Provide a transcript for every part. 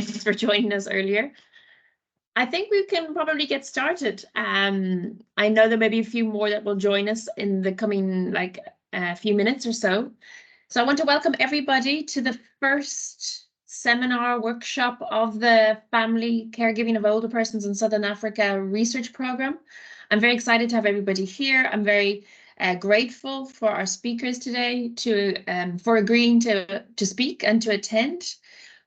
Thanks for joining us earlier. I think we can probably get started. I know there may be a few more that will join us in the coming few minutes or so. So I want to welcome everybody to the first seminar workshop of the Family Caregiving of Older Persons in Southern Africa research program. I'm very excited to have everybody here. I'm very grateful for our speakers today for agreeing to speak and to attend.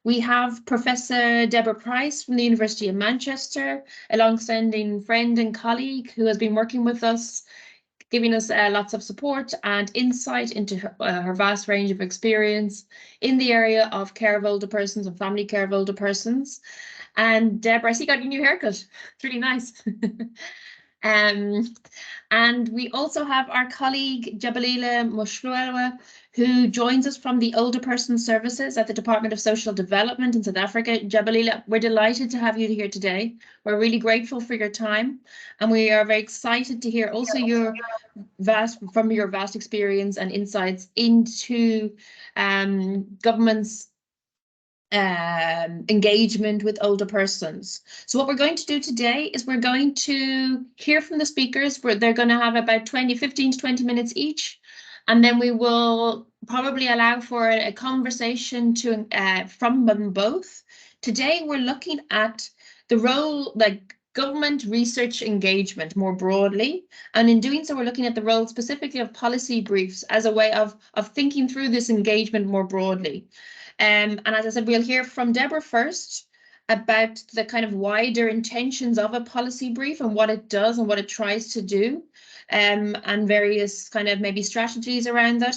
We have Professor Debora Price from the University of Manchester, a long-standing friend and colleague who has been working with us, giving us lots of support and insight into her vast range of experience in the area of care of older persons and family care of older persons. And Debora, I see you got your new haircut. It's really nice. And we also have our colleague Jabalila Moshluwa, who joins us from the Older Person Services at the Department of Social Development in South Africa. Jabalila, we're delighted to have you here today. We're really grateful for your time, and we are very excited to hear also your vast experience and insights into government's engagement with older persons. So what we're going to do today is we're going to hear from the speakers. They're going to have about 15 to 20 minutes each, and then we will probably allow for a conversation from them both. Today we're looking at the role, government research engagement more broadly, and in doing so we're looking at the role specifically of policy briefs as a way of thinking through this engagement more broadly. And as I said, we'll hear from Debora first about the kind of wider intentions of a policy brief and what it does and what it tries to do, and various kind of maybe strategies around that.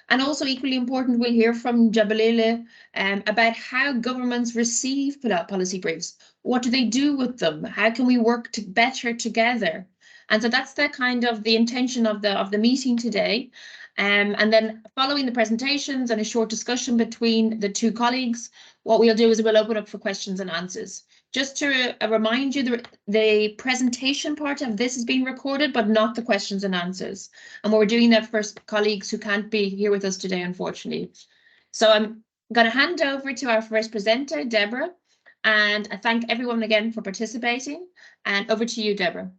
And also equally important, we'll hear from Jabalila about how governments receive policy briefs. What do they do with them? How can we work better together? And so that's the kind of the intention of the meeting today. And then following the presentations and a short discussion between the two colleagues, what we'll do is we'll open up for questions and answers. Just to remind you, the presentation part of this is being recorded, but not the questions and answers. And we're doing that for colleagues who can't be here with us today, unfortunately. So I'm going to hand over to our first presenter, Debora, and I thank everyone again for participating. And over to you, Debora.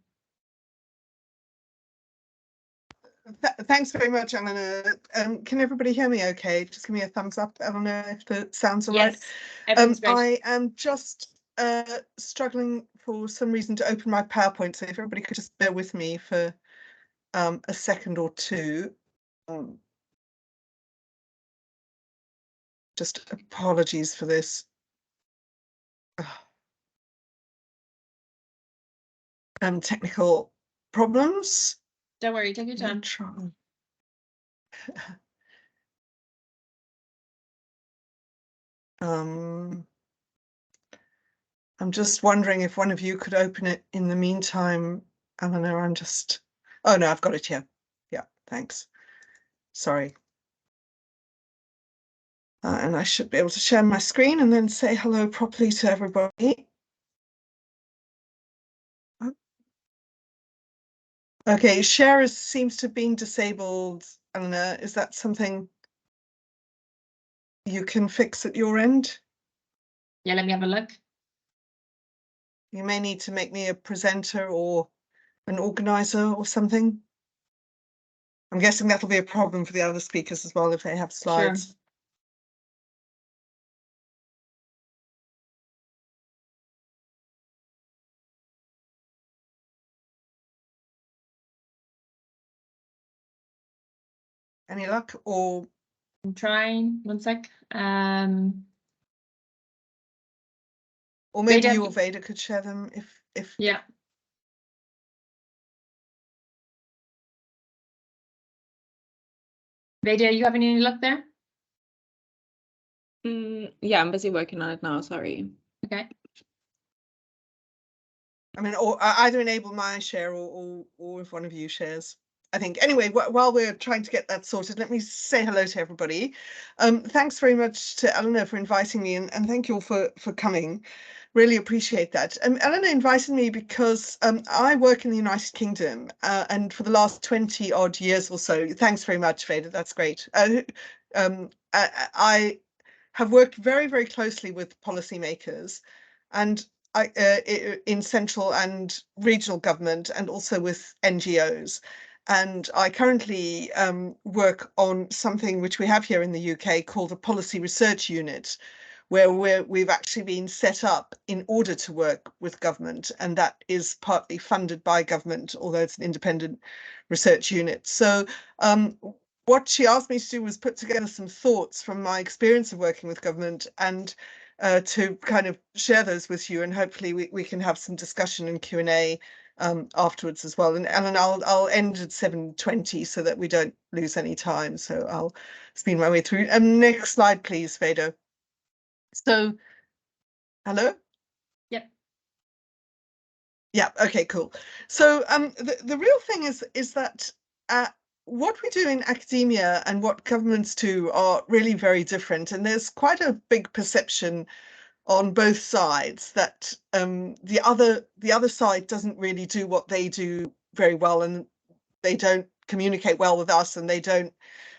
Thanks very much, Eleanor. Can everybody hear me okay? Just give me a thumbs up, Eleanor, if the sound's all right. Yes, I am just struggling for some reason to open my PowerPoint, so if everybody could just bear with me for a second or two. Just apologies for this. Technical problems. Don't worry, take your time. I'm just wondering if one of you could open it in the meantime. Eleanor, oh no, I've got it here. Yeah, thanks. Sorry. And I should be able to share my screen and then say hello properly to everybody. Okay, share seems to have been disabled. Eleanor, is that something you can fix at your end? Yeah, let me have a look. You may need to make me a presenter or an organizer or something. I'm guessing that'll be a problem for the other speakers as well if they have slides. Sure. Any luck? Or I'm trying. 1 sec. Or maybe Veda, you or Veda could share them if yeah. Veda, you have any luck there? Yeah, I'm busy working on it now, sorry. Okay. I mean, or either enable my share or if one of you shares. I think. Anyway, while we're trying to get that sorted, let me say hello to everybody. Thanks very much to Eleanor for inviting me, and thank you all for coming. Really appreciate that. Eleanor invited me because I work in the United Kingdom, and for the last 20 odd years or so, thanks very much, Veda, that's great. I have worked very, very closely with policymakers and in central and regional government, and also with NGOs. And I currently work on something which we have here in the UK called a policy research unit, where we've actually been set up in order to work with government, and that is partly funded by government, although it's an independent research unit. So what she asked me to do was put together some thoughts from my experience of working with government, and to kind of share those with you, and hopefully we can have some discussion and Q&A afterwards as well. And Ellen, I'll end at 7:20 so that we don't lose any time. So I'll speed my way through. Next slide, please, Veda. So, hello? Yep. Yeah, okay, cool. So the real thing is that what we do in academia and what governments do are really very different. And there's quite a big perception on both sides that the other side doesn't really do what they do very well, and they don't communicate well with us, and they don't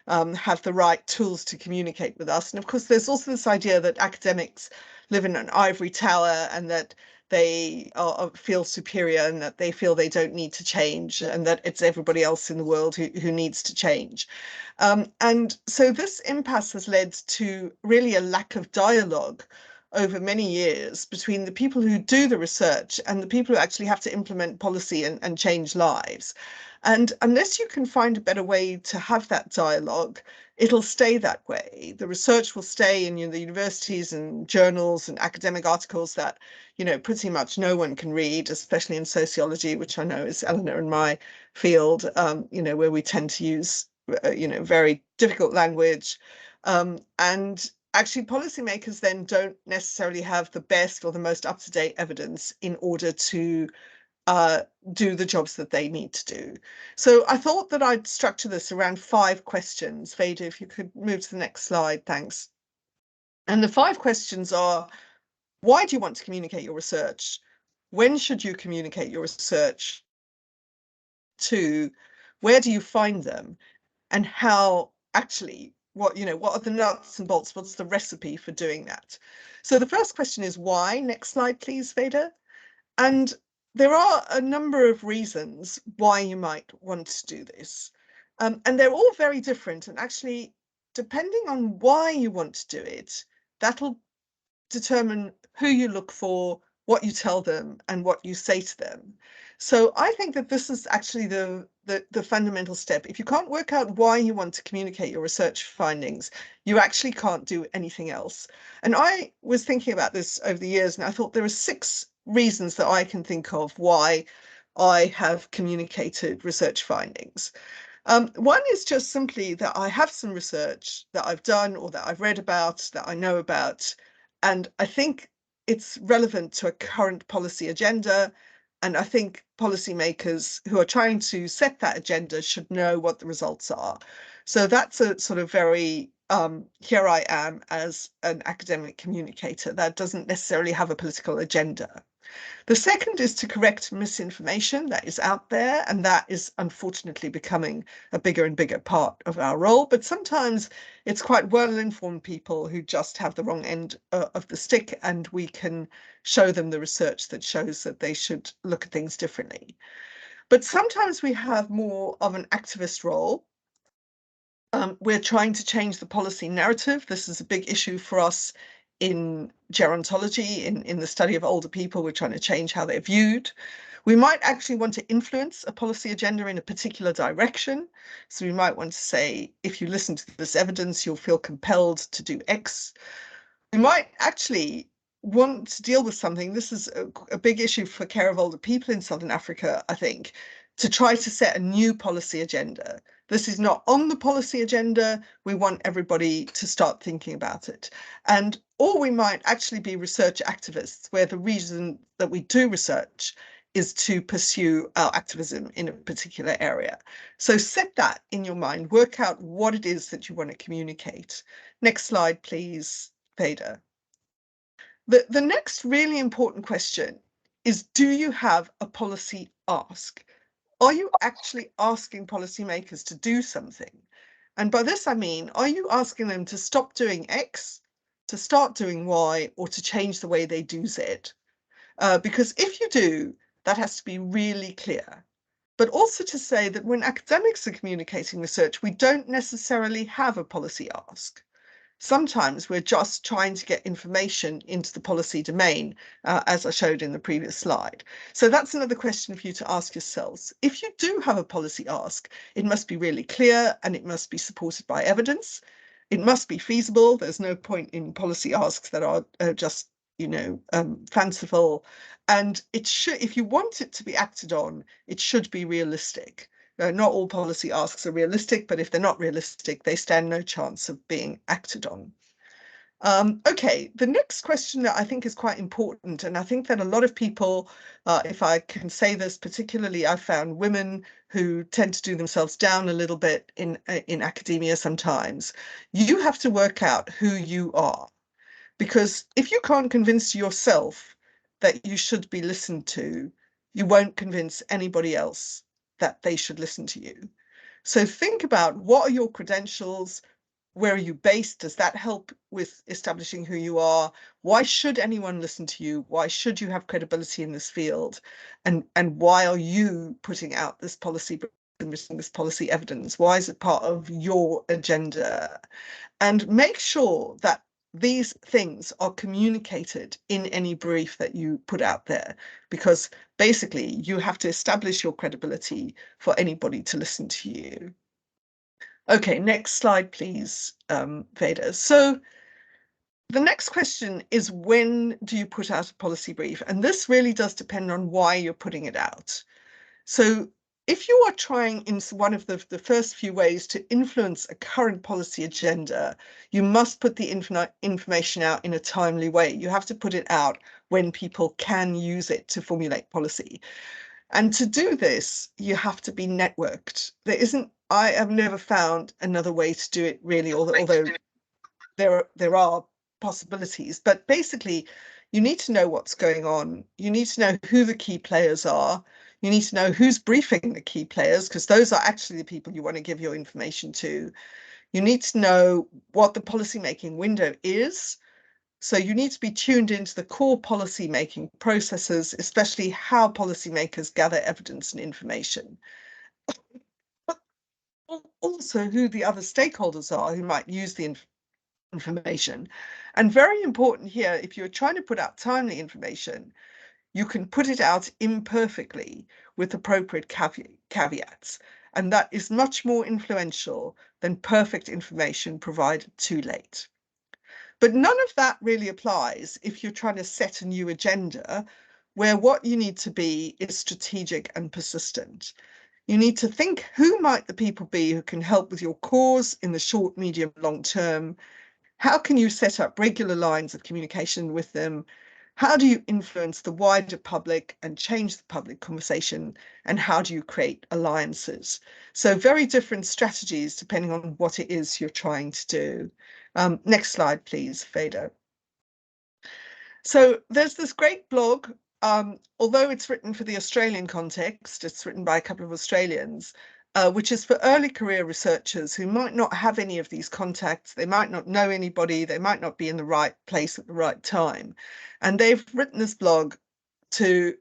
have the right tools to communicate with us. And of course, there's also this idea that academics live in an ivory tower, and that they feel superior, and that they feel they don't need to change, and that it's everybody else in the world who needs to change. And so this impasse has led to really a lack of dialogue over many years between the people who do the research and the people who actually have to implement policy and change lives. And unless you can find a better way to have that dialogue, it'll stay that way. The research will stay in the universities and journals and academic articles that, pretty much no one can read, especially in sociology, which I know is Eleanor and my field, where we tend to use, very difficult language. And actually, policymakers then don't necessarily have the best or the most up-to-date evidence in order to do the jobs that they need to do. So I thought that I'd structure this around 5 questions. Veda, if you could move to the next slide, thanks. And the 5 questions are: why do you want to communicate your research? When should you communicate your research? 2, where do you find them? And how actually, what are the nuts and bolts? What's the recipe for doing that? So the first question is why? Next slide, please, Veda. And there are a number of reasons why you might want to do this. And they're all very different. And actually, depending on why you want to do it, that'll determine who you look for, what you tell them, and what you say to them. So I think that this is actually the fundamental step. If you can't work out why you want to communicate your research findings, you actually can't do anything else. And I was thinking about this over the years, and I thought there are 6 reasons that I can think of why I have communicated research findings. One is just simply that I have some research that I've done or that I've read about, that I know about, and I think it's relevant to a current policy agenda. And I think policymakers who are trying to set that agenda should know what the results are. So that's a sort of very, here I am as an academic communicator that doesn't necessarily have a political agenda. The second is to correct misinformation that is out there, and that is unfortunately becoming a bigger and bigger part of our role. But sometimes it's quite well-informed people who just have the wrong end of the stick, and we can show them the research that shows that they should look at things differently. But sometimes we have more of an activist role. We're trying to change the policy narrative. This is a big issue for us in gerontology, in the study of older people. We're trying to change how they're viewed. We might actually want to influence a policy agenda in a particular direction. So we might want to say, if you listen to this evidence, you'll feel compelled to do X. We might actually want to deal with something. This is a big issue for care of older people in Southern Africa, I think, to try to set a new policy agenda. This is not on the policy agenda. We want everybody to start thinking about it. Or we might actually be research activists, where the reason that we do research is to pursue our activism in a particular area. So set that in your mind, work out what it is that you want to communicate. Next slide, please, Veda. The next really important question is, do you have a policy ask? Are you actually asking policymakers to do something? And by this, I mean, are you asking them to stop doing X to start doing Y or to change the way they do Z. Because if you do, that has to be really clear. But also to say that when academics are communicating research, we don't necessarily have a policy ask. Sometimes we're just trying to get information into the policy domain, as I showed in the previous slide. So that's another question for you to ask yourselves. If you do have a policy ask, it must be really clear and it must be supported by evidence. It must be feasible. There's no point in policy asks that are just, fanciful. And it should, if you want it to be acted on, it should be realistic. Not all policy asks are realistic, but if they're not realistic, they stand no chance of being acted on. Okay, the next question that I think is quite important, and I think that a lot of people, if I can say this, particularly I found women who tend to do themselves down a little bit in academia sometimes, you have to work out who you are. Because if you can't convince yourself that you should be listened to, you won't convince anybody else that they should listen to you. So think about, what are your credentials? Where are you based? Does that help with establishing who you are? Why should anyone listen to you? Why should you have credibility in this field? And why are you putting out this policy, this policy evidence? Why is it part of your agenda? And make sure that these things are communicated in any brief that you put out there, because basically you have to establish your credibility for anybody to listen to you. Okay, next slide, please, Veda. So the next question is, when do you put out a policy brief? And this really does depend on why you're putting it out. So if you are trying in one of the first few ways to influence a current policy agenda, you must put the information out in a timely way. You have to put it out when people can use it to formulate policy. And to do this, you have to be networked. I have never found another way to do it, really, although there are possibilities. But basically, you need to know what's going on. You need to know who the key players are. You need to know who's briefing the key players, because those are actually the people you want to give your information to. You need to know what the policymaking window is. So you need to be tuned into the core policymaking processes, especially how policymakers gather evidence and information. But also who the other stakeholders are who might use the information. And very important here, if you're trying to put out timely information, you can put it out imperfectly with appropriate caveats. And that is much more influential than perfect information provided too late. But none of that really applies if you're trying to set a new agenda, where what you need to be is strategic and persistent. You need to think, who might the people be who can help with your cause in the short, medium, long term? How can you set up regular lines of communication with them? How do you influence the wider public and change the public conversation? And how do you create alliances? So very different strategies depending on what it is you're trying to do. Next slide, please, Veda. So there's this great blog, although it's written for the Australian context, it's written by a couple of Australians, which is for early career researchers who might not have any of these contacts. They might not know anybody. They might not be in the right place at the right time. And they've written this blog to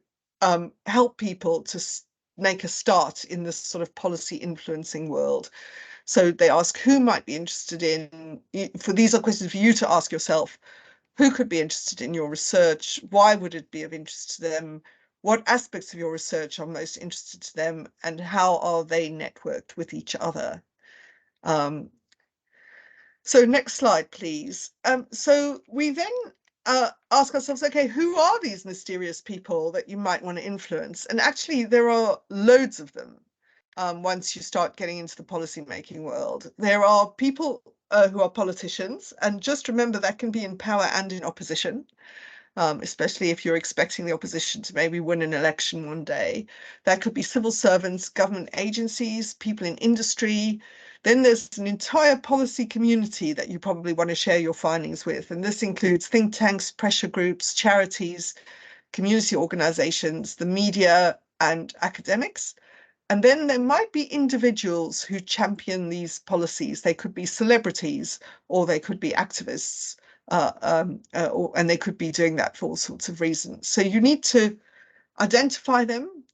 help people to make a start in this sort of policy influencing world. So they ask who might be interested in, these are questions for you to ask yourself. Who could be interested in your research? Why would it be of interest to them? What aspects of your research are most interested to them, and how are they networked with each other? So next slide, please. So we then ask ourselves, okay, who are these mysterious people that you might want to influence? And actually, there are loads of them. Once you start getting into the policy-making world, there are people who are politicians, and just remember that can be in power and in opposition. Especially if you're expecting the opposition to maybe win an election one day. That could be civil servants, government agencies, people in industry. Then there's an entire policy community that you probably want to share your findings with. And this includes think tanks, pressure groups, charities, community organizations, the media, and academics. And then there might be individuals who champion these policies. They could be celebrities, or they could be activists. and they could be doing that for all sorts of reasons. So you need to identify them.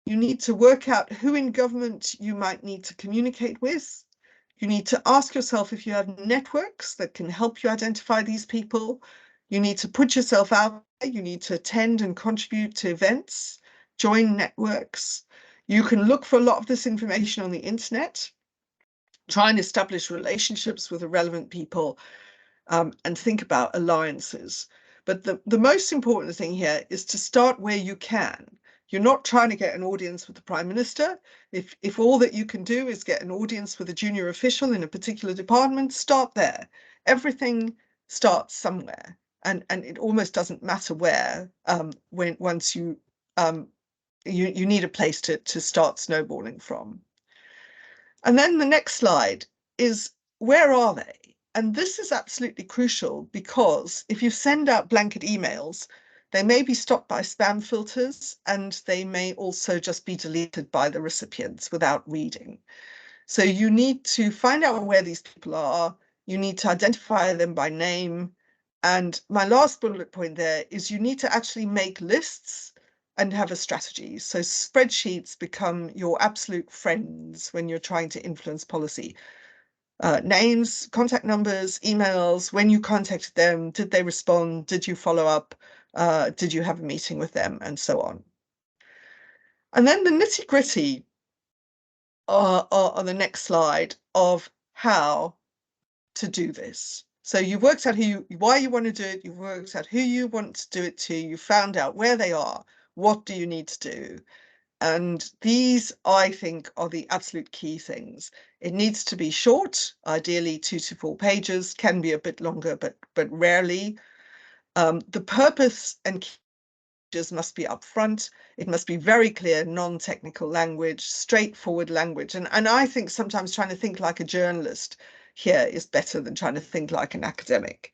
You need to work out who in government you might need to communicate with. You need to ask yourself if you have networks that can help you identify these people. You need to put yourself out there. You need to attend and contribute to events, join networks. You can look for a lot of this information on the internet, try and establish relationships with the relevant people, and think about alliances. But the most important thing here is to start where you can. You're not trying to get an audience with the Prime Minister. If all that you can do is get an audience with a junior official in a particular department, start there. Everything starts somewhere, and it almost doesn't matter where. Once you need a place to start snowballing from. And then the next slide is, where are they? And this is absolutely crucial, because if you send out blanket emails, they may be stopped by spam filters, and they may also just be deleted by the recipients without reading. So you need to find out where these people are. You need to identify them by name. And my last bullet point there is, you need to actually make lists and have a strategy. So spreadsheets become your absolute friends when you're trying to influence policy. Names, contact numbers, emails, when you contacted them, did they respond? Did you follow up? Did you have a meeting with them? And so on. And then the nitty-gritty on the next slide of how to do this. So you've worked out why you want to do it, you've worked out who you want to do it to, you found out where they are, what do you need to do? And these, I think, are the absolute key things. It needs to be short, ideally 2 to 4 pages, can be a bit longer, but rarely. The purpose and key must be upfront. It must be very clear, non-technical language, straightforward language. And I think sometimes trying to think like a journalist here is better than trying to think like an academic.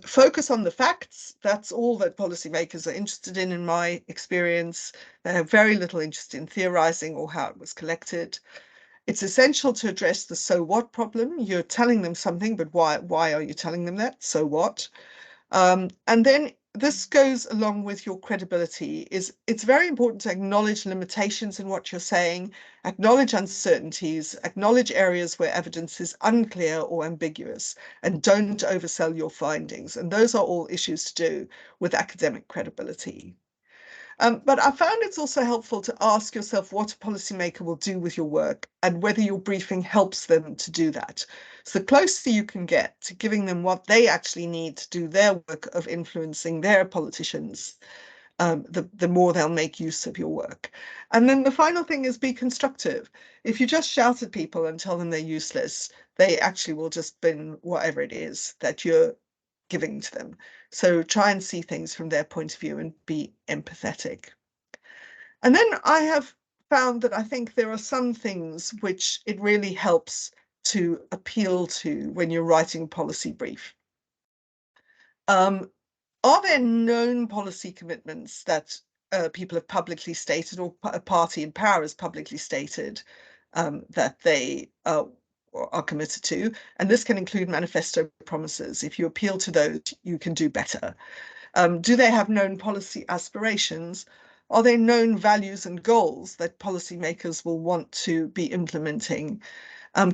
Focus on the facts. That's all that policymakers are interested in my experience. They have very little interest in theorizing or how it was collected. It's essential to address the so what problem. You're telling them something, but why are you telling them that? So what? And then this goes along with your credibility. It's very important to acknowledge limitations in what you're saying, acknowledge uncertainties, acknowledge areas where evidence is unclear or ambiguous, and don't oversell your findings. And those are all issues to do with academic credibility. But I found it's also helpful to ask yourself what a policymaker will do with your work and whether your briefing helps them to do that. So the closer you can get to giving them what they actually need to do their work of influencing their politicians, the more they'll make use of your work. And then the final thing is, be constructive. If you just shout at people and tell them they're useless, they actually will just bin whatever it is that you're giving to them. So try and see things from their point of view and be empathetic. And then I have found that I think there are some things which it really helps to appeal to when you're writing a policy brief. Are there known policy commitments that people have publicly stated, or a party in power has publicly stated, that they are committed to? And this can include manifesto promises. If you appeal to those, you can do better. Do they have known policy aspirations? Are there known values and goals that policymakers will want to be implementing?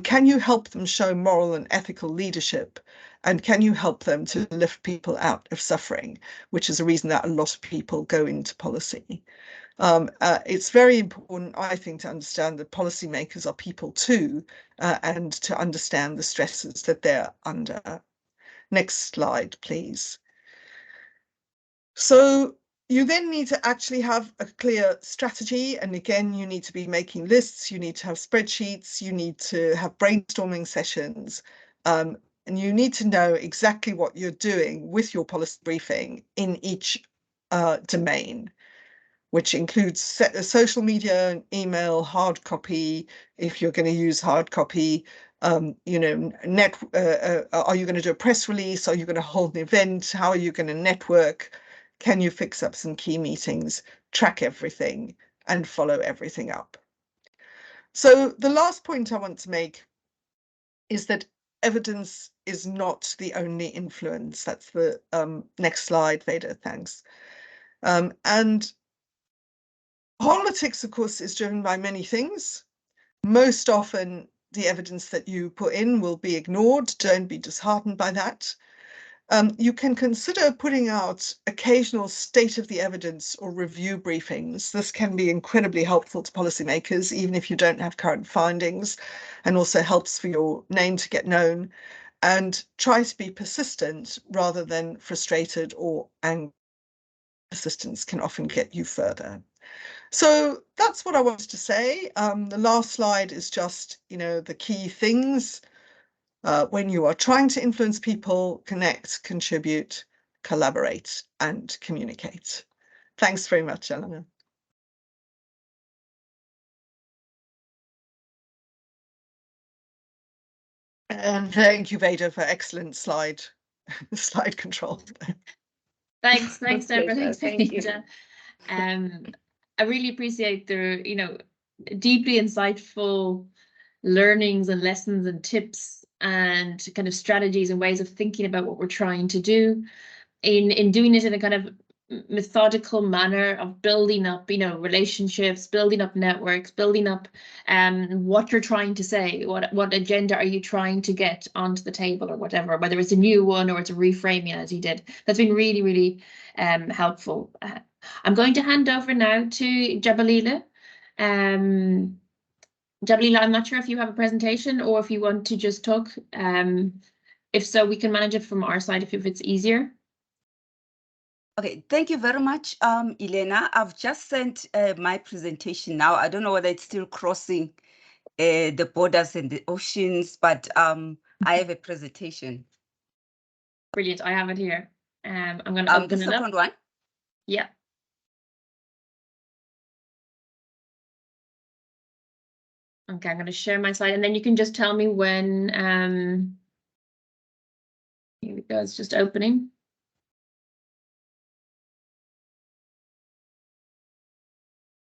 Can you help them show moral and ethical leadership? And can you help them to lift people out of suffering, which is a reason that a lot of people go into policy? It's very important, I think, to understand that policymakers are people too, and to understand the stresses that they're under. Next slide, please. So you then need to actually have a clear strategy. And again, you need to be making lists, you need to have spreadsheets, you need to have brainstorming sessions, and you need to know exactly what you're doing with your policy briefing in each domain, which includes social media, email, hard copy, if you're going to use hard copy, are you going to do a press release? Are you going to hold an event? How are you going to network? Can you fix up some key meetings, track everything, and follow everything up? So the last point I want to make is that evidence is not the only influence. That's the next slide, Veda, thanks. And politics, of course, is driven by many things. Most often, the evidence that you put in will be ignored. Don't be disheartened by that. You can consider putting out occasional state of the evidence or review briefings. This can be incredibly helpful to policymakers, even if you don't have current findings, and also helps for your name to get known. And try to be persistent rather than frustrated or angry. Persistence can often get you further. So that's what I wanted to say. The last slide is just, the key things. When you are trying to influence people, connect, contribute, collaborate, and communicate. Thanks very much, Eleanor. And thank you, Veda, for excellent slide control. Thanks, Deborah. Pleasure. Thanks, Thank you. Veda. I really appreciate the, deeply insightful learnings and lessons and tips and kind of strategies and ways of thinking about what we're trying to do in doing it in a kind of methodical manner of building up, relationships, building up networks, building up what you're trying to say, what agenda are you trying to get onto the table or whatever, whether it's a new one or it's a reframing as you did. That's been really, really helpful. I'm going to hand over now to Jabalila. Jabalila, I'm not sure if you have a presentation or if you want to just talk. If so, we can manage it from our side if it's easier. Okay, thank you very much, Elena. I've just sent my presentation now. I don't know whether it's still crossing the borders and the oceans, but I have a presentation. Brilliant, I have it here. I'm going to open the it up. second one? Yeah. Okay, I'm going to share my slide and then you can just tell me when, here we go, it's just opening.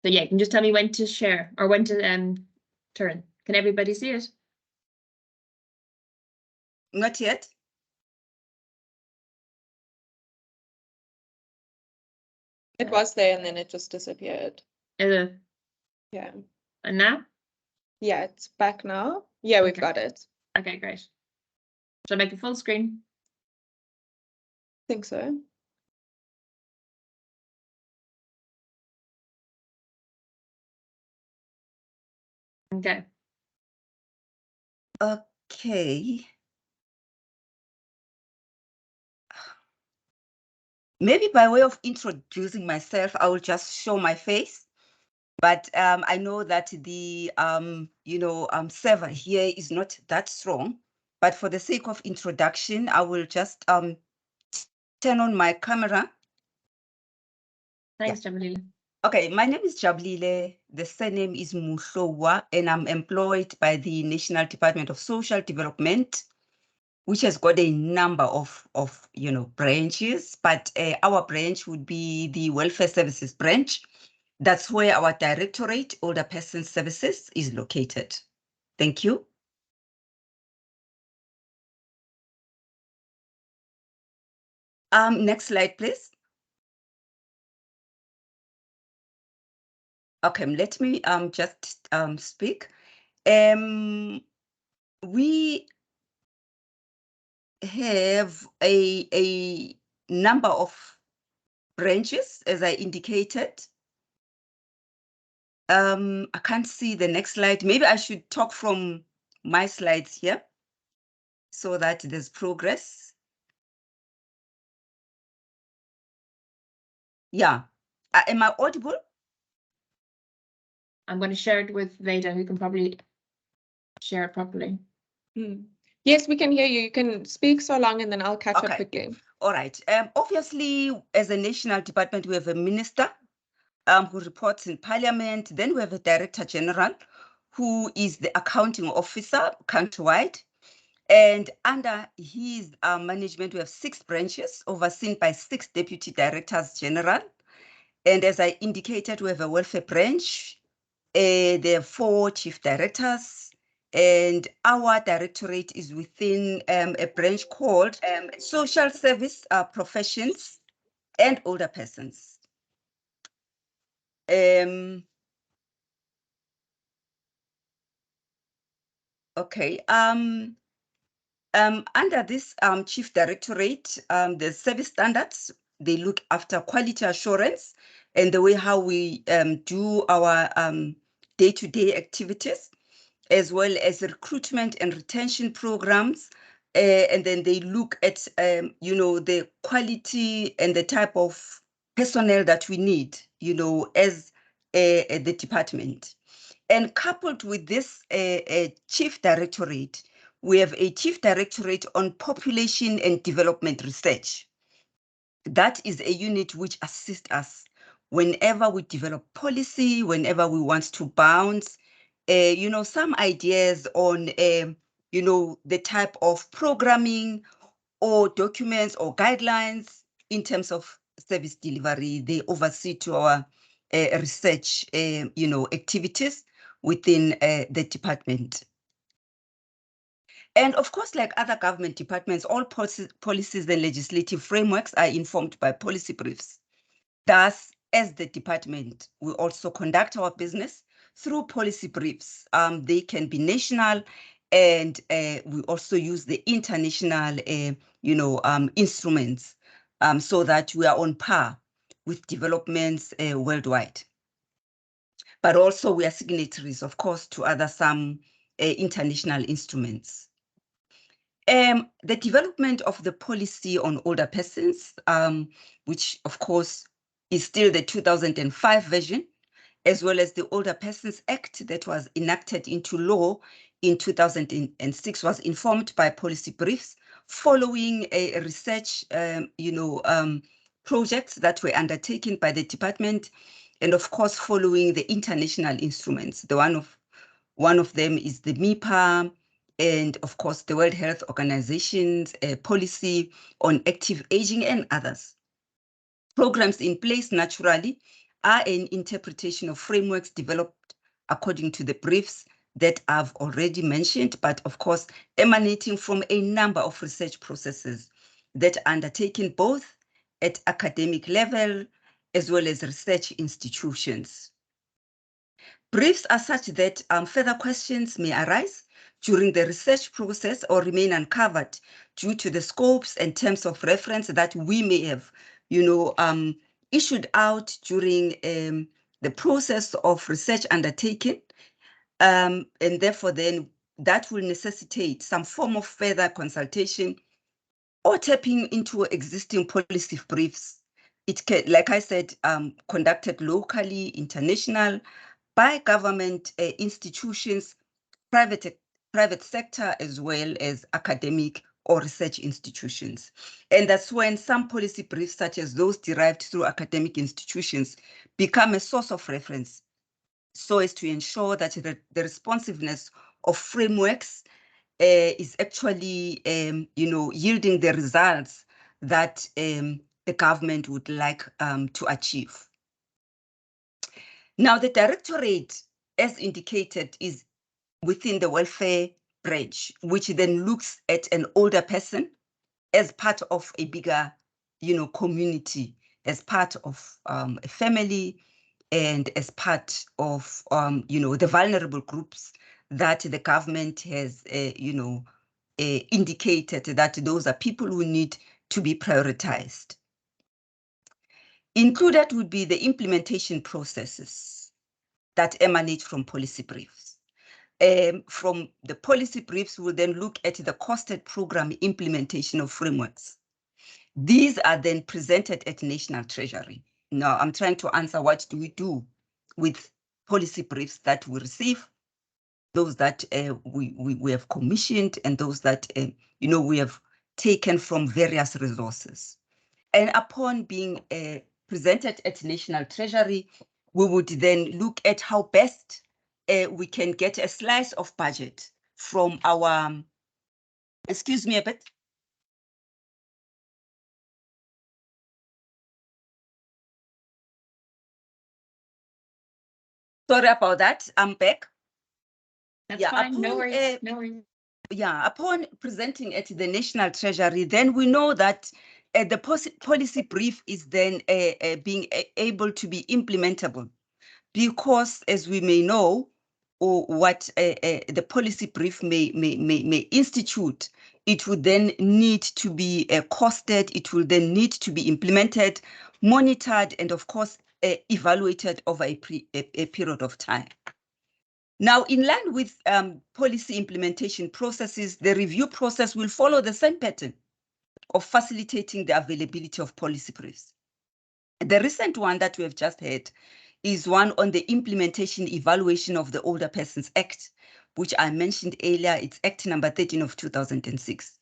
So yeah, you can just tell me when to share or when to turn. Can everybody see it? Not yet. It was there and then it just disappeared. Is it? Yeah. And now? Yeah, it's back now. Yeah, we've Okay. got it. Okay, great. Shall I make it full screen? I think so. Okay. Okay. Maybe by way of introducing myself, I will just show my face. But I know that the server here is not that strong. But for the sake of introduction, I will just turn on my camera. Thanks, Jabalila. Okay, my name is Jabalile. The surname is Muhlowa, and I'm employed by the National Department of Social Development, which has got a number of branches, but our branch would be the Welfare Services branch. That's where our Directorate, Older Persons Services, is located. Thank you. Next slide, please. Okay, let me just speak. We have a number of branches, as I indicated. I can't see the next slide. Maybe I should talk from my slides here so that there's progress. Yeah. Am I audible? I'm going to share it with Veda, who can probably share it properly. Yes, we can hear you. You can speak so long and then I'll catch up quickly. All right. Obviously, as a national department, we have a minister who reports in Parliament. Then we have a Director General who is the accounting officer countrywide. And under his management, we have 6 branches overseen by 6 Deputy Directors General. And as I indicated, we have a welfare branch. There are 4 chief directors And our directorate is within a branch called Social Service Professions and Older Persons. Okay. Under this Chief Directorate, the service standards, they look after quality assurance and the way how we do our day-to-day activities, as well as recruitment and retention programs. And then they look at, the quality and the type of personnel that we need, as the department. And coupled with this Chief Directorate, we have a Chief Directorate on Population and Development Research. That is a unit which assists us whenever we develop policy, whenever we want to bounce, some ideas on, the type of programming or documents or guidelines in terms of service delivery. They oversee to our research, activities within the department. And of course, like other government departments, all policies and legislative frameworks are informed by policy briefs. Thus, as the department, we also conduct our business through policy briefs. They can be national, and we also use the international, instruments, so that we are on par with developments worldwide. But also we are signatories, of course, to some international instruments. The development of the policy on older persons, which of course is still the 2005 version, as well as the Older Persons Act that was enacted into law in 2006, was informed by policy briefs following a research, projects that were undertaken by the department, and of course following the international instruments. One of them is the MIPA, and of course the World Health Organization's policy on active aging and others. Programs in place naturally are an interpretation of frameworks developed according to the briefs that I've already mentioned, but of course emanating from a number of research processes that are undertaken both at academic level as well as research institutions. Briefs are such that further questions may arise during the research process or remain uncovered due to the scopes and terms of reference that we may have, issued out during the process of research undertaken. And therefore then that will necessitate some form of further consultation or tapping into existing policy briefs. It can, like I said, conducted locally, international, by government institutions, private sector, as well as academic or research institutions. And that's when some policy briefs, such as those derived through academic institutions, become a source of reference, so as to ensure that the responsiveness of frameworks is actually, yielding the results that the government would like to achieve. Now, the directorate, as indicated, is within the welfare branch, which then looks at an older person as part of a bigger, community, as part of a family, and as part of, the vulnerable groups that the government has, indicated that those are people who need to be prioritized. Included would be the implementation processes that emanate from policy briefs. From the policy briefs, we'll then look at the costed program implementation of frameworks. These are then presented at National Treasury. Now, I'm trying to answer what do we do with policy briefs that we receive, those that we have commissioned, and those that we have taken from various resources. And upon being presented at National Treasury, we would then look at how best we can get a slice of budget from our, excuse me a bit. Sorry about that, I'm back. That's Yeah, fine. No upon, worries. No worries. yeah, upon presenting at the National Treasury, then we know that the policy brief is then being able to be implementable, because as we may know, or what the policy brief may institute, it would then need to be costed, it will then need to be implemented, monitored, and of course, evaluated over a period of time. Now, in line with policy implementation processes, the review process will follow the same pattern of facilitating the availability of policy briefs. The recent one that we have just had is one on the implementation evaluation of the Older Persons Act, which I mentioned earlier. It's Act number 13 of 2006,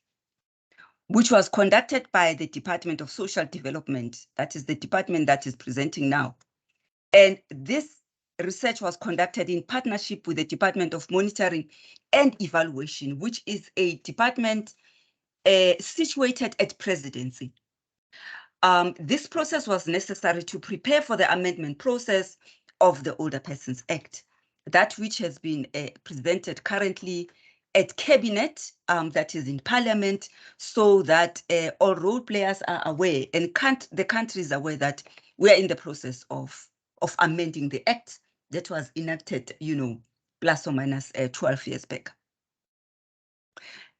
which was conducted by the Department of Social Development. That is the department that is presenting now. And this research was conducted in partnership with the Department of Monitoring and Evaluation, which is a department situated at Presidency. This process was necessary to prepare for the amendment process of the Older Persons Act, that which has been presented currently at Cabinet, that is in Parliament, so that all role players are aware and the country is aware that we are in the process of amending the act that was enacted, plus or minus 12 years back.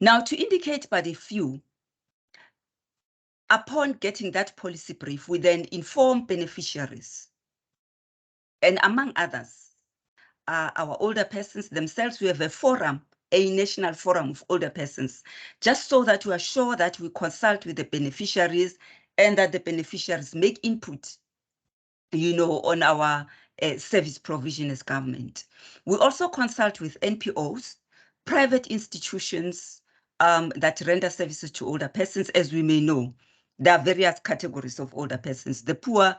Now, to indicate but a few, upon getting that policy brief, we then inform beneficiaries. And among others, our older persons themselves, we have a forum, a national forum of older persons, just so that we are sure that we consult with the beneficiaries and that the beneficiaries make input, on our service provision as government. We also consult with NPOs, private institutions that render services to older persons. As we may know, there are various categories of older persons: the poor,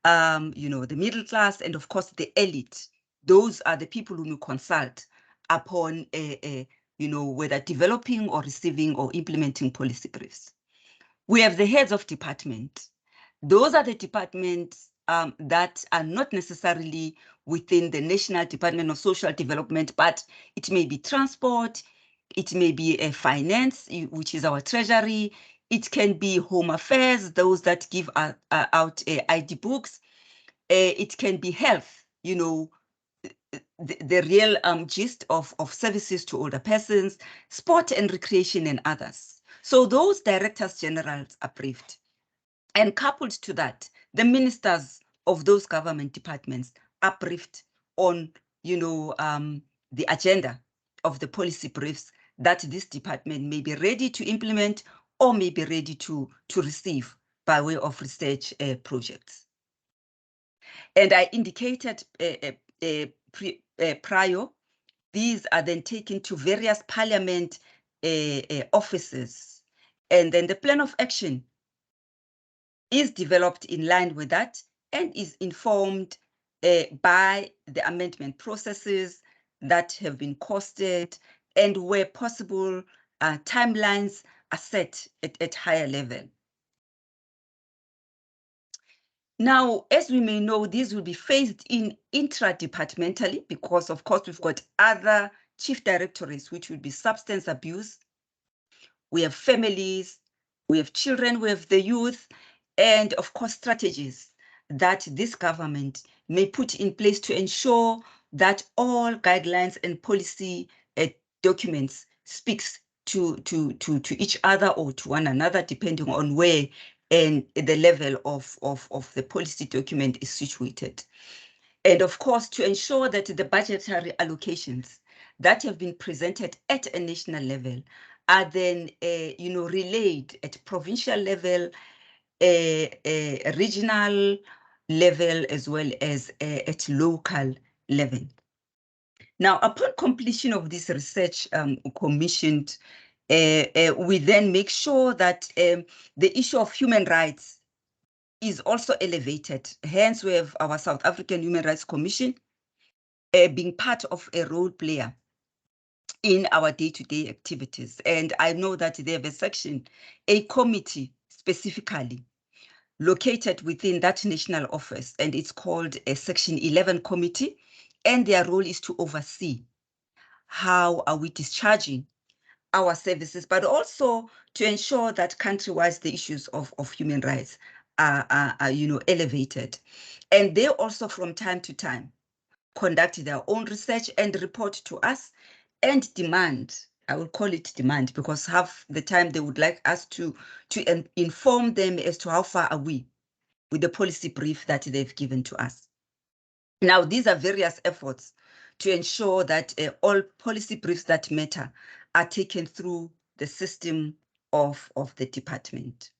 the middle class, and of course the elite. Those are the people whom we consult upon, whether developing or receiving or implementing policy briefs. We have the heads of department. Those are the departments that are not necessarily within the National Department of Social Development, but it may be transport, it may be finance, which is our treasury, it can be home affairs, those that give out ID books, it can be health, the real gist of services to older persons, sport and recreation, and others. So those directors generals are briefed. And coupled to that, the ministers of those government departments are briefed on, the agenda of the policy briefs that this department may be ready to implement or may be ready to receive by way of research projects. And I indicated prior, these are then taken to various parliament offices. And then the plan of action is developed in line with that and is informed by the amendment processes that have been costed, and where possible, timelines are set at higher level. Now, as we may know, these will be phased in intra-departmentally because, of course, we've got other chief directorates, which will be substance abuse. We have families, we have children, we have the youth, and of course, strategies that this government may put in place to ensure that all guidelines and policy documents speaks to each other or to one another, depending on where and the level of the policy document is situated. And of course, to ensure that the budgetary allocations that have been presented at a national level are then, relayed at provincial level, regional level, as well as at local level. Now, upon completion of this research commissioned, we then make sure that the issue of human rights is also elevated. Hence, we have our South African Human Rights Commission being part of a role player in our day-to-day activities. And I know that they have a section, a committee specifically located within that national office, and it's called a Section 11 committee, and their role is to oversee how are we discharging our services, but also to ensure that country-wise the issues of human rights are elevated. And they also from time to time conduct their own research and report to us and demand, I will call it demand, because half the time they would like us to inform them as to how far are we with the policy brief that they've given to us. Now, these are various efforts to ensure that all policy briefs that matter are taken through the system of the department.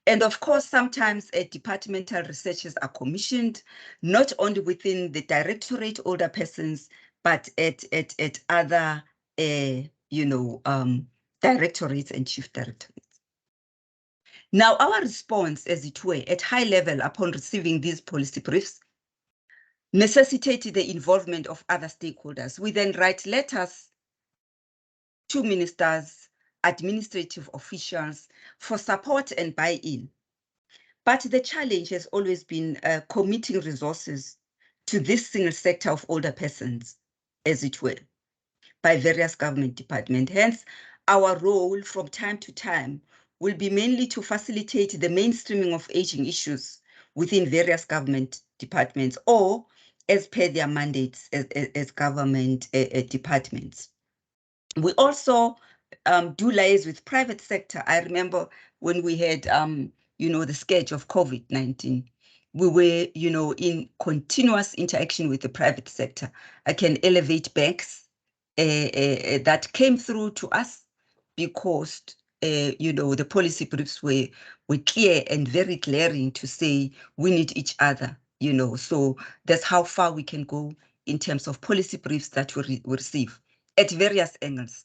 And of course, sometimes departmental researchers are commissioned, not only within the Directorate Older Persons, but at other, directorates and chief directorates. Now, our response, as it were, at high level upon receiving these policy briefs, necessitated the involvement of other stakeholders. We then write letters to ministers, administrative officials for support and buy-in. But the challenge has always been committing resources to this single sector of older persons, as it were, by various government departments. Hence, our role from time to time will be mainly to facilitate the mainstreaming of aging issues within various government departments or as per their mandates as government departments. We also do liaise with private sector. I remember when we had, the scourge of COVID-19, we were, in continuous interaction with the private sector. I can elevate banks that came through to us because, the policy briefs were clear and very glaring to say we need each other, so that's how far we can go in terms of policy briefs that we receive at various angles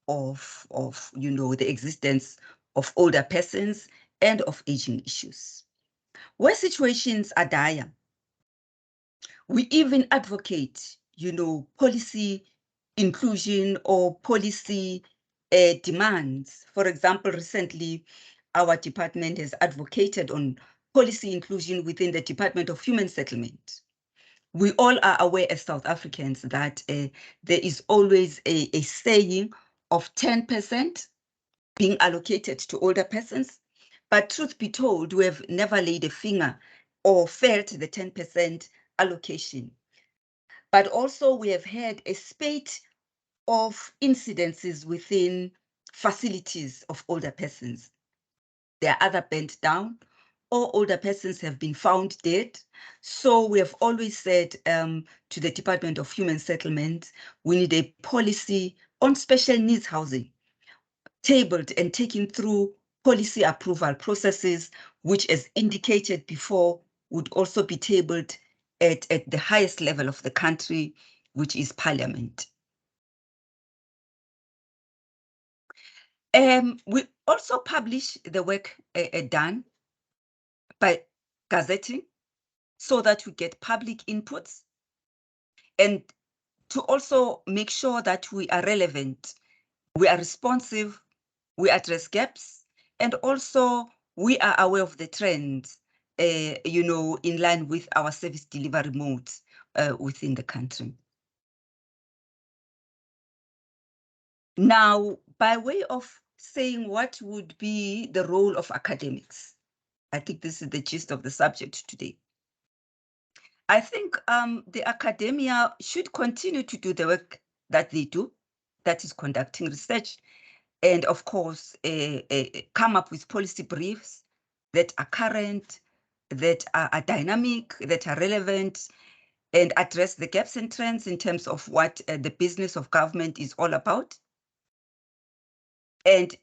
of the existence of older persons and of aging issues. Where situations are dire, we even advocate, policy inclusion or policy demands. For example, recently, our department has advocated on policy inclusion within the Department of Human Settlement. We all are aware as South Africans that there is always a saying of 10% being allocated to older persons. But truth be told, we have never laid a finger or felt the 10% allocation. But also we have had a spate of incidences within facilities of older persons. They are either bent down or older persons have been found dead. So we have always said to the Department of Human Settlement, we need a policy on special needs housing, tabled and taken through policy approval processes, which as indicated before, would also be tabled at the highest level of the country, which is Parliament. We also publish the work done by gazetting so that we get public inputs and to also make sure that we are relevant, we are responsive, we address gaps, and also we are aware of the trends, in line with our service delivery modes within the country. Now, by way of saying what would be the role of academics, I think this is the gist of the subject today. I think the academia should continue to do the work that they do, that is conducting research, and of course, come up with policy briefs that are current, that are dynamic, that are relevant, and address the gaps and trends in terms of what the business of government is all about. And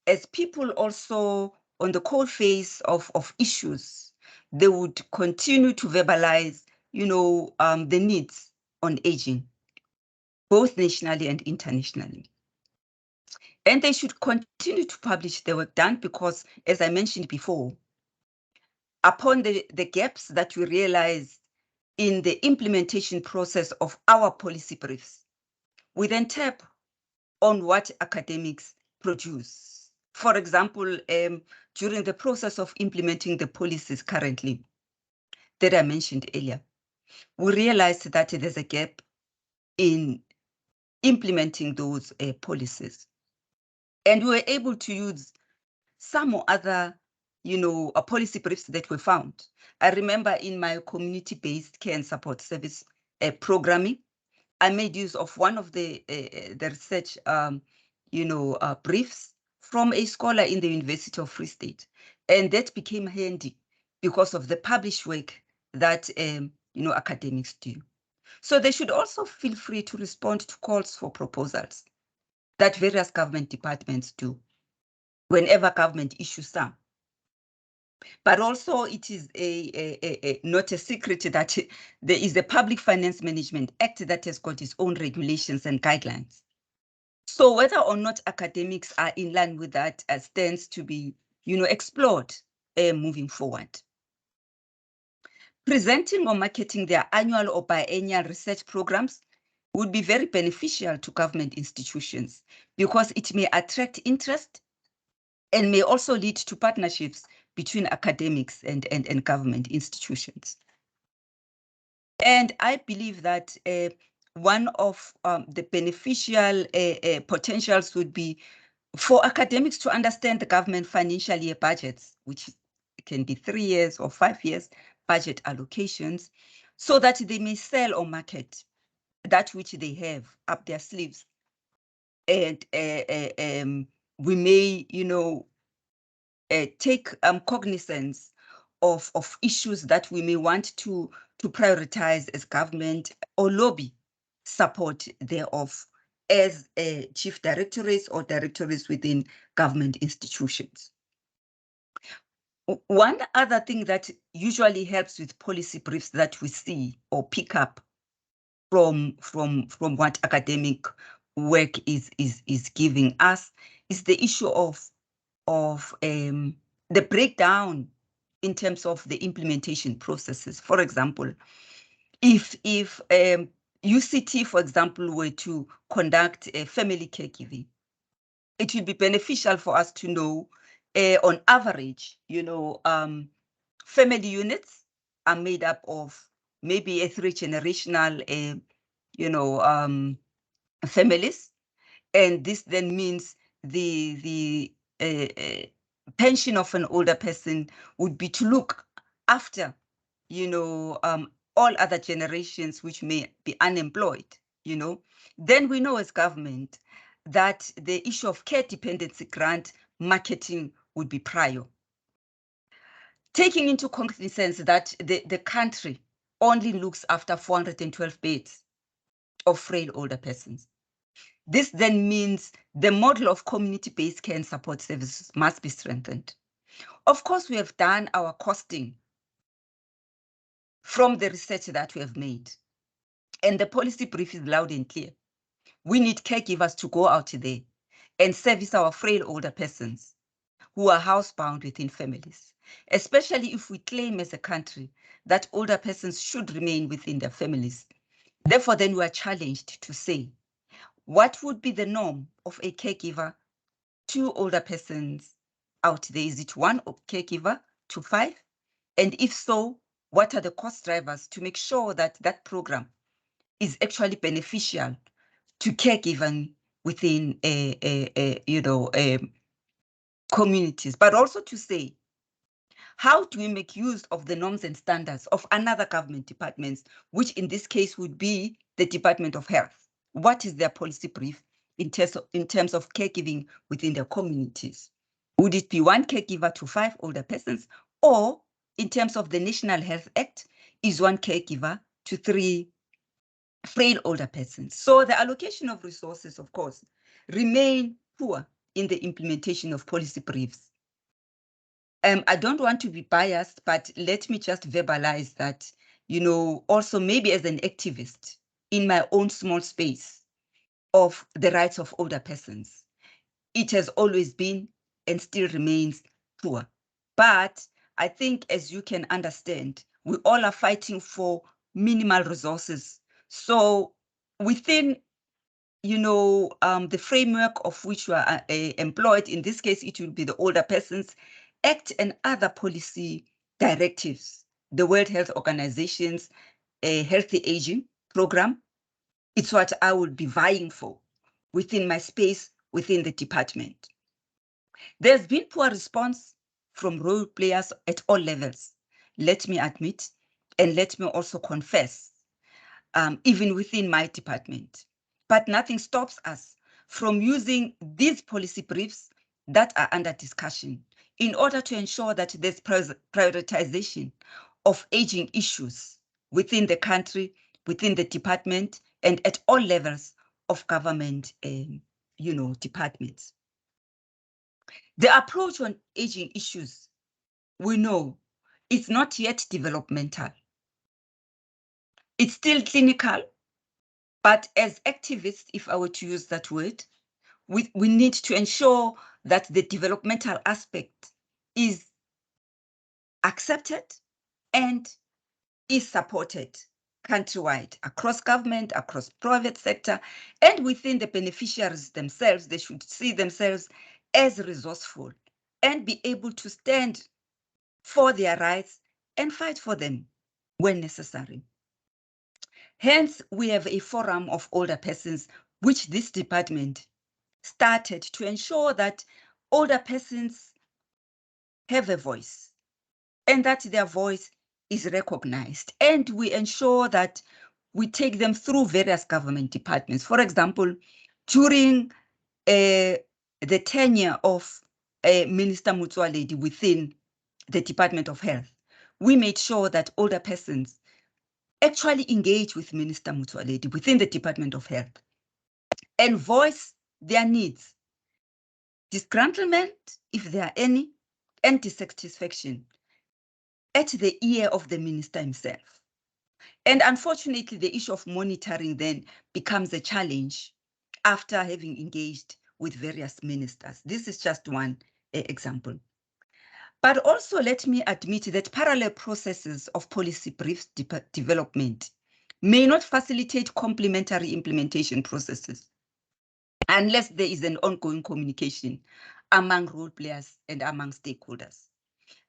as people also on the coalface of issues, they would continue to verbalize, the needs on aging, both nationally and internationally. And they should continue to publish the work done because, as I mentioned before, upon the gaps that we realize in the implementation process of our policy briefs, we then tap on what academics produce. For example, during the process of implementing the policies currently that I mentioned earlier, we realized that there's a gap in implementing those policies. And we were able to use some other, policy briefs that were found. I remember in my community-based care and support service programming, I made use of one of the research, briefs from a scholar in the University of Free State. And that became handy because of the published work that, academics do. So they should also feel free to respond to calls for proposals that various government departments do whenever government issues some. But also it is not a secret that there is a Public Finance Management Act that has got its own regulations and guidelines. So whether or not academics are in line with that stands to be, explored moving forward. Presenting or marketing their annual or biennial research programs would be very beneficial to government institutions because it may attract interest and may also lead to partnerships between academics and government institutions. And I believe that one of the beneficial potentials would be for academics to understand the government financial year budgets, which can be 3 years or 5 years budget allocations, so that they may sell or market that which they have up their sleeves. And we may, take cognizance of issues that we may want to prioritize as government or lobby support thereof as chief directorates or directorates within government institutions. One other thing that usually helps with policy briefs that we see or pick up from what academic work is giving us is the issue of the breakdown in terms of the implementation processes. For example, if UCT, for example, were to conduct a family caregiving, it would be beneficial for us to know, on average, family units are made up of maybe a 3-generational, families, and this then means the pension of an older person would be to look after, all other generations which may be unemployed. Then we know as government that the issue of care dependency grant marketing would be prior. Taking into cognizance that the country only looks after 412 beds of frail older persons. This then means the model of community-based care and support services must be strengthened. Of course, we have done our costing from the research that we have made, and the policy brief is loud and clear. We need caregivers to go out there and service our frail older persons who are housebound within families, especially if we claim as a country that older persons should remain within their families. Therefore, then we are challenged to say, what would be the norm of a caregiver to older persons out there? Is it 1 caregiver to 5? And if so, what are the cost drivers to make sure that that program is actually beneficial to caregiving within communities, but also to say, how do we make use of the norms and standards of another government departments, which in this case would be the Department of Health? What is their policy brief in terms of caregiving within their communities? Would it be 1 caregiver to 5 older persons, or in terms of the National Health Act, is 1 caregiver to 3 frail older persons? So the allocation of resources, of course, remain poor in the implementation of policy briefs. I don't want to be biased, but let me just verbalize that, also maybe as an activist in my own small space of the rights of older persons, it has always been and still remains poor. But I think, as you can understand, we all are fighting for minimal resources. So within, the framework of which you are employed, in this case, it will be the Older Persons Act and other policy directives, the World Health Organization's Healthy Aging Program, It's what I would be vying for within my space, within the department. There's been poor response from role players at all levels, let me admit, and let me also confess, even within my department. But nothing stops us from using these policy briefs that are under discussion in order to ensure that there's prioritization of aging issues within the country, within the department, and at all levels of government, departments. The approach on aging issues, we know, it's not yet developmental. It's still clinical, but as activists, if I were to use that word, we need to ensure that the developmental aspect is accepted and is supported countrywide, across government, across private sector, and within the beneficiaries themselves. They should see themselves as resourceful and be able to stand for their rights and fight for them when necessary. Hence, we have a forum of older persons, which this department started to ensure that older persons have a voice and that their voice is recognized. And we ensure that we take them through various government departments. For example, during the tenure of Minister Motsoaledi within the Department of Health, we made sure that older persons actually engage with Minister Motsoaledi within the Department of Health and voice their needs, disgruntlement, if there are any, and dissatisfaction at the ear of the minister himself. And unfortunately, the issue of monitoring then becomes a challenge after having engaged with various ministers. This is just one example. But also let me admit that parallel processes of policy brief development may not facilitate complementary implementation processes unless there is an ongoing communication among role players and among stakeholders.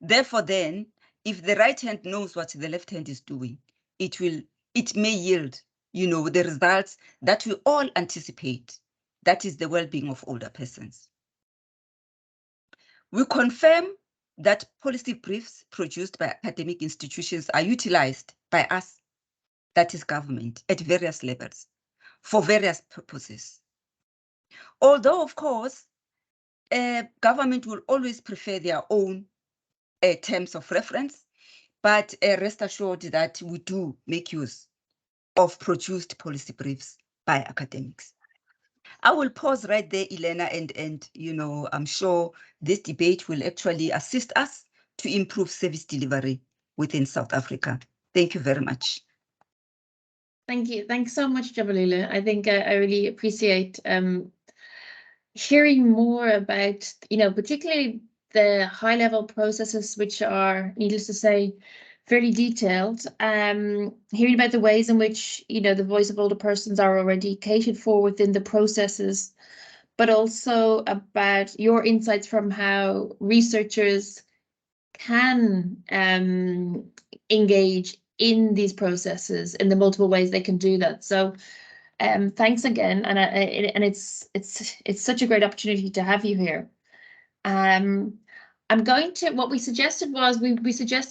Therefore, then, if the right hand knows what the left hand is doing, it may yield, the results that we all anticipate. That is the well-being of older persons. We confirm that policy briefs produced by academic institutions are utilized by us, that is government, at various levels for various purposes. Although, of course, government will always prefer their own terms of reference, but rest assured that we do make use of produced policy briefs by academics. I will pause right there, Elena, and I'm sure this debate will actually assist us to improve service delivery within South Africa. Thank you very much. Thank you. Thanks so much, Jabalila. I think I really appreciate hearing more about, particularly the high-level processes, which are, needless to say, fairly detailed. Hearing about the ways in which, the voice of older persons are already catered for within the processes, but also about your insights from how researchers can engage in these processes in the multiple ways they can do that. So thanks again, and it's such a great opportunity to have you here. I'm going to, what we suggested was we suggested